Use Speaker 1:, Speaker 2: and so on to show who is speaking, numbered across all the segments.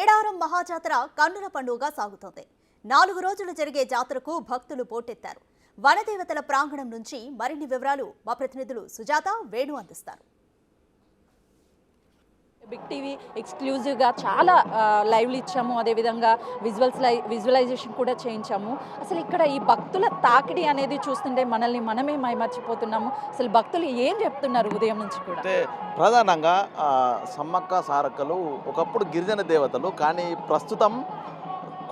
Speaker 1: మేడారం మహాజాతర కన్నుల పండుగగా సాగుతోంది. 4 రోజులు జరిగే జాతరకు భక్తులు పోటెత్తారు. వనదేవతల ప్రాంగణం నుంచి మరిన్ని వివరాలు మా ప్రతినిధులు సుజాత, వేణు అందిస్తారు.
Speaker 2: బిగ్ టీవీ ఎక్స్క్లూజివ్గా చాలా లైవ్లు ఇచ్చాము, అదేవిధంగా విజువలైజేషన్ కూడా చేయించాము. అసలు ఇక్కడ ఈ భక్తుల తాకిడి అనేది చూస్తుంటే మనమే మైమర్చిపోతున్నాము. అసలు భక్తులు ఏం చెప్తున్నారు ఉదయం నుంచి కూడా?
Speaker 3: అంటే ప్రధానంగా సమ్మక్క సారక్కలు ఒకప్పుడు గిరిజన దేవతలు, కానీ ప్రస్తుతం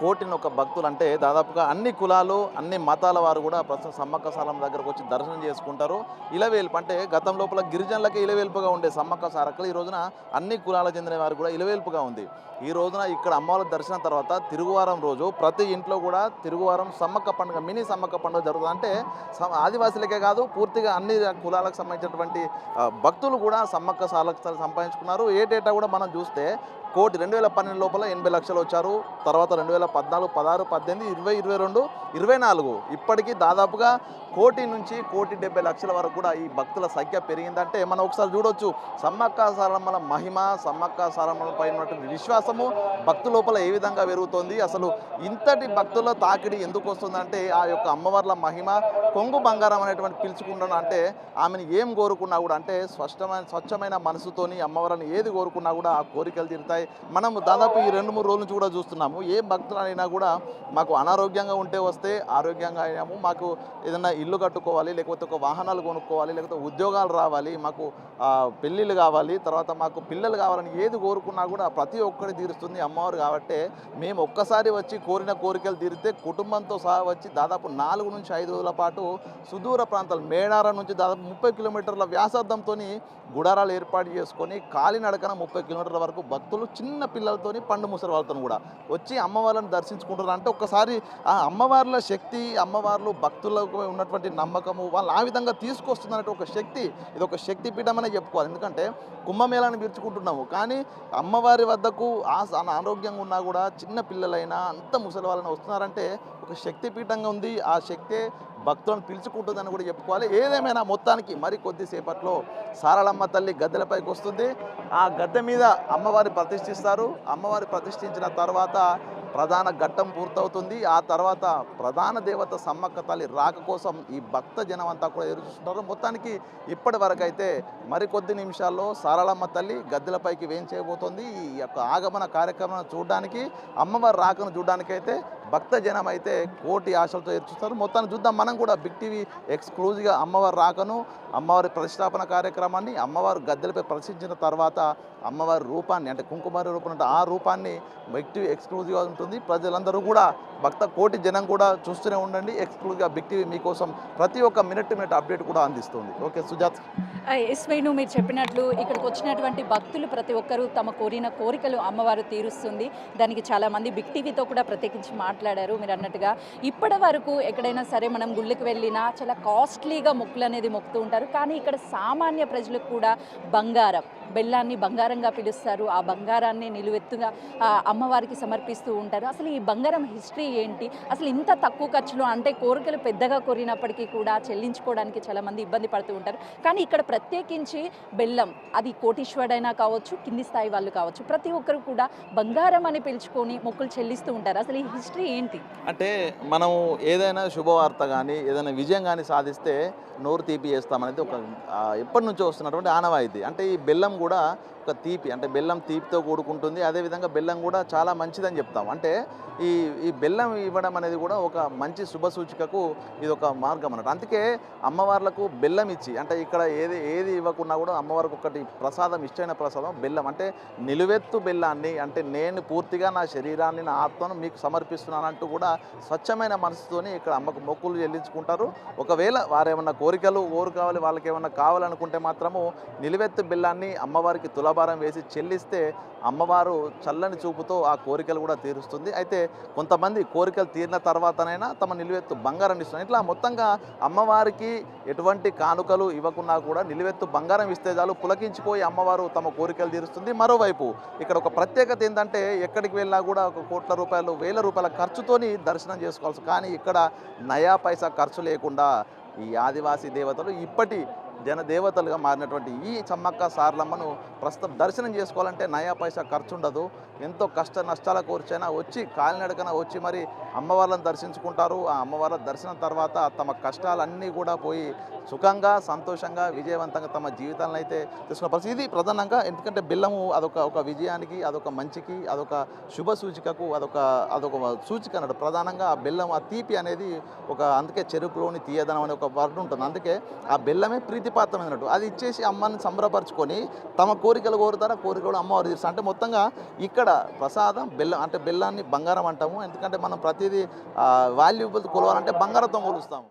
Speaker 3: కోటిని ఒక భక్తులు అంటే దాదాపుగా అన్ని కులాలు అన్ని మతాల వారు కూడా ప్రస్తుతం సమ్మక్క సారమ్మ దగ్గరకు వచ్చి దర్శనం చేసుకుంటారు. ఇలవేల్పు అంటే గతం లోపల గిరిజనులకి ఇలవేల్పుగా ఉండే సమ్మక్క సారక్కలు ఈ రోజున అన్ని కులాలకు చెందిన వారు కూడా ఇలవేల్పుగా ఉంది. ఈ రోజున ఇక్కడ అమ్మవారి దర్శనం తర్వాత తిరుగువారం రోజు ప్రతి ఇంట్లో కూడా తిరుగువారం సమ్మక్క పండుగ, మినీ సమ్మక్క పండుగ జరుగుతుంది. అంటే ఆదివాసులకే కాదు, పూర్తిగా అన్ని కులాలకు సంబంధించినటువంటి భక్తులు కూడా సమ్మక్క సారక్క సంపాదించుకున్నారు. ఏటేటా కూడా మనం చూస్తే 2012 లోపల 80 లక్షలు వచ్చారు. తర్వాత 2014, 16, 18, 20, 22, 24 ఇప్పటికీ దాదాపుగా 1 నుంచి 1,70,00,000 వరకు కూడా ఈ భక్తుల సంఖ్య పెరిగిందంటే మనం ఒకసారి చూడొచ్చు. సమ్మక్క సారమ్మల మహిమ, సమ్మక్క సారమ్మల పైన ఉన్నటువంటి విశ్వాసము భక్తుల లోపల ఏ విధంగా పెరుగుతోంది. అసలు ఇంతటి భక్తుల తాకిడి ఎందుకు వస్తుందంటే ఆ యొక్క అమ్మవార్ల మహిమ కొంగు బంగారం అనేటువంటి పిలుచుకుంటున్నా అంటే ఆమెను ఏం కోరుకున్నా కూడా అంటే స్వచ్ఛమైన మనసుతోని అమ్మవారిని ఏది కోరుకున్నా కూడా ఆ కోరికలు తీరుతాయి. మనం దాదాపు ఈ 2-3 రోజుల నుంచి కూడా చూస్తున్నాము. ఏ భక్తులైనా కూడా మాకు అనారోగ్యంగా ఉంటే వస్తే ఆరోగ్యంగా అయినాము, మాకు ఏదైనా ఇల్లు కట్టుకోవాలి, లేకపోతే ఒక వాహనాలు కొనుక్కోవాలి, లేకపోతే ఉద్యోగాలు రావాలి, మాకు పెళ్ళిళ్ళు కావాలి, తర్వాత మాకు పిల్లలు కావాలని ఏది కోరుకున్నా కూడా ప్రతి ఒక్కటి తీరుస్తుంది అమ్మవారు. కాబట్టి మేము ఒక్కసారి వచ్చి కోరిన కోరికలు తీరితే కుటుంబంతో సహా వచ్చి దాదాపు 4 నుంచి 5 రోజుల పాటు సుదూర ప్రాంతాలు మేడారం నుంచి దాదాపు 30 కిలోమీటర్ల వ్యాసార్థంతో గుడారాలు ఏర్పాటు చేసుకొని కాలినడకన 30 కిలోమీటర్ల వరకు భక్తులు చిన్న పిల్లలతోని పండు ముసలి వాళ్ళతో కూడా వచ్చి అమ్మవారిని దర్శించుకుంటారు. అంటే ఒక్కసారి ఆ అమ్మవార్ల శక్తి, అమ్మవార్లు భక్తులకు ఉన్నటువంటి నమ్మకము వాళ్ళు ఆ విధంగా తీసుకొస్తుందనే ఒక శక్తి, ఇది ఒక శక్తి పీఠం అనే చెప్పుకోవాలి. ఎందుకంటే కుంభమేళాన్ని పిలుచుకుంటున్నాము, కానీ అమ్మవారి వద్దకు అనారోగ్యంగా ఉన్నా కూడా చిన్న పిల్లలైనా అంత ముసలి వాళ్ళని వస్తున్నారంటే ఒక శక్తి పీఠంగా ఉంది. ఆ శక్తే భక్తులను పిలుచుకుంటుందని కూడా చెప్పుకోవాలి. ఏదేమైనా మొత్తానికి మరి కొద్దిసేపట్లో సారళమ్మ తల్లి గద్దెలపైకి వస్తుంది. ఆ గద్దె మీద అమ్మవారి ప్రతిష్ఠిస్తారు. అమ్మవారి ప్రతిష్ఠించిన తర్వాత ప్రధాన ఘట్టం పూర్తవుతుంది. ఆ తర్వాత ప్రధాన దేవత సమ్మక్క తల్లి రాక కోసం ఈ భక్త జనం అంతా కూడా ఎదురుచూస్తుంటారు. మొత్తానికి ఇప్పటి వరకు అయితే మరికొద్ది నిమిషాల్లో సారళమ్మ తల్లి గద్దెలపైకి వేయించేయబోతోంది. ఈ యొక్క ఆగమన కార్యక్రమం చూడడానికి, అమ్మవారి రాకను చూడడానికి అయితే భక్త జనం అయితే కోటి ఆశలతో ఎదురుచూస్తారు. మొత్తాన్ని చూద్దాం. మనం కూడా బిగ్ టీవీ ఎక్స్క్లూజివ్గా అమ్మవారి రాకను, అమ్మవారి ప్రతిష్టాపన కార్యక్రమాన్ని, అమ్మవారు గద్దెలపై ప్రదర్శించిన తర్వాత అమ్మవారి రూపాన్ని అంటే కుంకుమారి రూపం అంటే ఆ రూపాన్ని బిగ్ టీవీ ఎక్స్క్లూజివ్గా ఉంటుంది. ప్రజలందరూ కూడా భక్త కోటి జనం కూడా చూస్తూనే ఉండండి. ఎక్స్క్లూజివ్గా బిగ్ టీవీ మీకోసం ప్రతి ఒక్క మినిట్ అప్డేట్ కూడా అందిస్తుంది. ఓకే సుజాత్.
Speaker 2: ఎస్ వేణు, మీరు చెప్పినట్లు ఇక్కడికి వచ్చినటువంటి భక్తులు ప్రతి ఒక్కరూ తమ కోరిన కోరికలు అమ్మవారు తీరుస్తుంది. దానికి చాలామంది బిగ్ టీవీతో కూడా ప్రత్యేకించి మాట్లాడారు. మీరు అన్నట్టుగా ఇప్పటి వరకు ఎక్కడైనా సరే మనం గుళ్ళకి వెళ్ళినా చాలా కాస్ట్లీగా మొక్కులు అనేది మొక్కుతూ ఉంటారు, కానీ ఇక్కడ సామాన్య ప్రజలకు కూడా బంగారం, బెల్లాన్ని బంగారంగా పిలుస్తారు. ఆ బంగారాన్ని నిలువెత్తుగా అమ్మవారికి సమర్పిస్తూ ఉంటారు. అసలు ఈ బంగారం హిస్టరీ ఏంటి? అసలు ఇంత తక్కువ ఖర్చులో అంటే కోరికలు పెద్దగా కోరినప్పటికీ కూడా చెల్లించుకోవడానికి చాలామంది ఇబ్బంది పడుతూ ఉంటారు, కానీ ఇక్కడ ప్రత్యేకించి బెల్లం, అది కోటీశ్వరుడైనా కావచ్చు, కింది స్థాయి వాళ్ళు కావచ్చు, ప్రతి ఒక్కరు కూడా బంగారం అని పిలుచుకొని మొక్కులు చెల్లిస్తూ ఉంటారు. అసలు ఈ హిస్టరీ ఏంటి?
Speaker 3: అంటే మనం ఏదైనా శుభవార్త కానీ ఏదైనా విజయం కానీ సాధిస్తే నోరు తీపి చేస్తామనేది ఒక ఎప్పటి నుంచో వస్తున్నటువంటి ఆనవాయితీ. అంటే ఈ బెల్లం కూడా ఒక తీపి, అంటే బెల్లం తీపితో కూడుకుంటుంది. అదేవిధంగా బెల్లం కూడా చాలా మంచిదని చెప్తాం. అంటే ఈ బెల్లం ఇవ్వడం అనేది కూడా ఒక మంచి శుభ సూచికకు ఇది ఒక మార్గం అన్నట్టు. అందుకే అమ్మవార్లకు బెల్లం ఇచ్చి, అంటే ఇక్కడ ఏది ఇవ్వకున్నా కూడా అమ్మవారికి ఒకటి ప్రసాదం, ఇష్టమైన ప్రసాదం బెల్లం. అంటే నిలువెత్తు బెల్లాన్ని, అంటే నేను పూర్తిగా నా శరీరాన్ని, నా ఆత్మను మీకు సమర్పిస్తున్నానంటూ కూడా స్వచ్ఛమైన మనసుతోని ఇక్కడ అమ్మకు మొక్కులు చెల్లించుకుంటారు. ఒకవేళ వారేమన్నా కోరికలు కావాలి, వాళ్ళకి ఏమన్నా కావాలనుకుంటే మాత్రము నిలువెత్తు బెల్లాన్ని అమ్మవారికి తులాభారం వేసి చెల్లిస్తే అమ్మవారు చల్లని చూపుతో ఆ కోరికలు కూడా తీరుస్తుంది. అయితే కొంతమంది కోరికలు తీరిన తర్వాతనైనా తమ నిలువెత్తు బంగారం ఇస్తున్నారు. ఇట్లా మొత్తంగా అమ్మవారికి ఎటువంటి కానుకలు ఇవ్వకున్నా కూడా నిలువెత్తు బంగారం ఇస్తే చాలు పులకించిపోయి అమ్మవారు తమ కోరికలు తీరుస్తుంది. మరోవైపు ఇక్కడ ఒక ప్రత్యేకత ఏంటంటే ఎక్కడికి వెళ్ళినా కూడా ఒక కోట్ల రూపాయలు, వేల రూపాయల ఖర్చుతోని దర్శనం చేసుకోవాల్సి, కానీ ఇక్కడ నయా పైసా ఖర్చు లేకుండా ఈ ఆదివాసీ దేవతలు ఇప్పటి జనదేవతలుగా మారినటువంటి ఈ సమ్మక్క సారలమ్మను ప్రస్తుతం దర్శనం చేసుకోవాలంటే నయా పైసా ఖర్చు ఉండదు. ఎంతో కష్ట నష్టాల కోర్చైనా వచ్చి కాలినడకన వచ్చి మరి అమ్మవార్లను దర్శించుకుంటారు. ఆ అమ్మవార్ల దర్శనం తర్వాత తమ కష్టాలన్నీ కూడా పోయి సుఖంగా సంతోషంగా విజయవంతంగా తమ జీవితాలను అయితే తీసుకున్న పరిస్థితి. ఇది ప్రధానంగా ఎందుకంటే బెల్లము అదొక విజయానికి, అదొక మంచికి, అదొక శుభ సూచికకు, అదొక సూచిక అన్నట్టు. ప్రధానంగా ఆ బెల్లం, ఆ తీపి అనేది అందుకే చెరుకులోని తీయదనం అనే ఒక వర్డ్ ఉంటుంది. అందుకే ఆ బెల్లమే ప్రీతిపాత్రమైనట్టు. అది ఇచ్చేసి అమ్మని సంబరపరచుకొని తమ కోరికలు కోరుతారు. ఆ కోరికలు అమ్మవారు తీరుస్తారు. అంటే మొత్తంగా ఇక్కడ ప్రసాదం బెల్లం, అంటే బెల్లాన్ని బంగారం అంటాము. ఎందుకంటే మనం ప్రతిదీ వాల్యుబుల్ కొలవాలంటే బంగారంతో కొలుస్తాము.